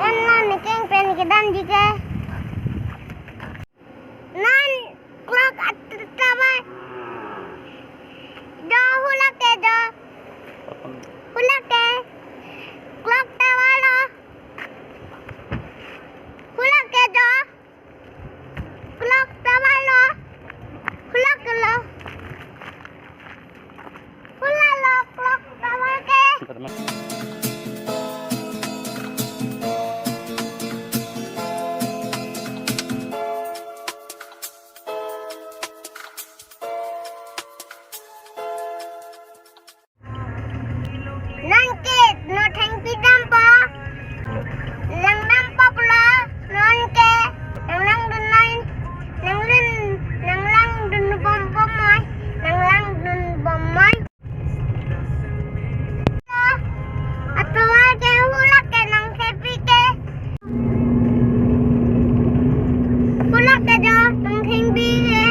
nan king pen kidan jike nan clock ataba do hula ke clock tawalo hula ke do clock tawalo hula ke lo hula lo clock tawake Nangkit, no thank you dampo. Lang dampo pula, nangke, lang dun bom moy, lang dun bom moy. Atua ke hula ke nang happy ke. Hula ke do nang happy ke.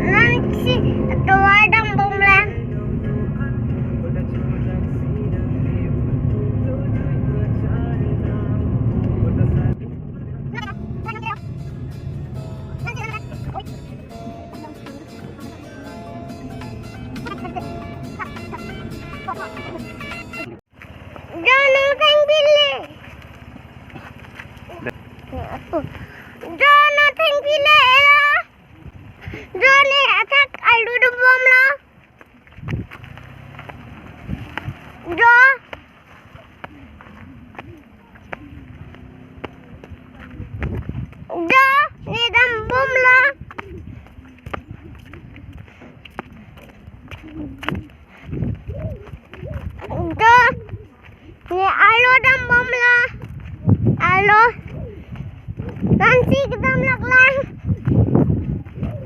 Nanti atua dam bom lang. Jangan teng pilih. Jangan teng pilih lah. Jangan attack alu de bom lah. Ni dam bom lah. Ni alu dam bom lah. Alu. Nanti kita melakukan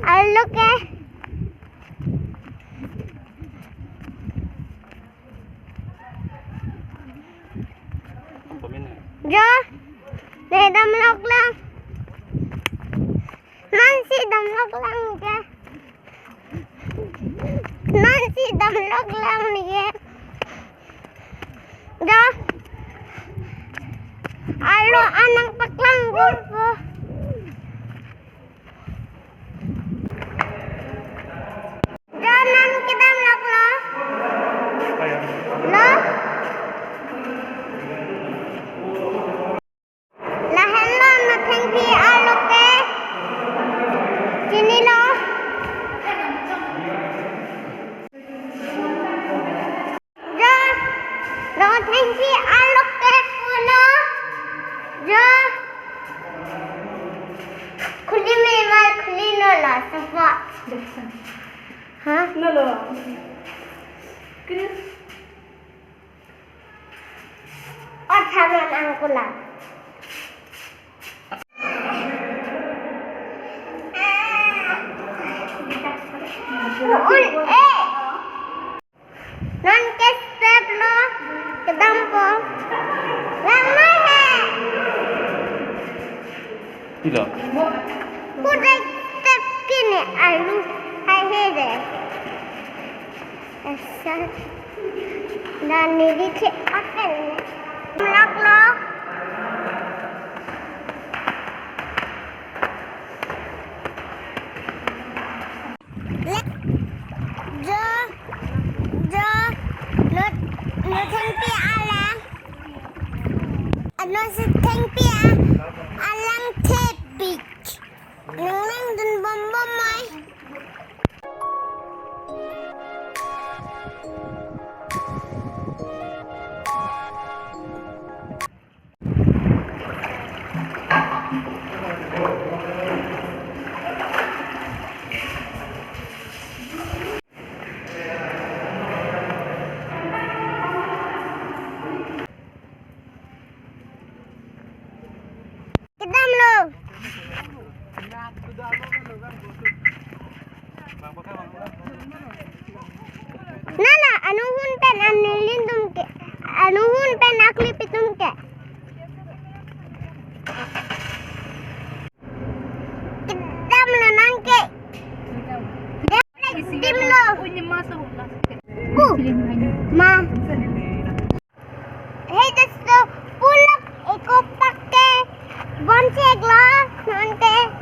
alu ke. Ni dam melakukan. Nanti dam melakukan ke. Nanti dam melakukan ke. Alu anak paklang gulpo. Jangan kita melakukan. Lo. Hello nothing pi alu ke. Sini lo. Nothing pi alu ke puno. खुली में मार खुली न ला सफा हाँ न लो और थाना अंकुला नन के स्टेप लो कदम को लम्बा है Tidak. Kuda step kini alu hai deh. Asal dan ini ke akan melak lo. Lo tempi alang. Lo tempi alang tepik. Nang dun bom mai. Kedam lo. Con chèc lo, non te.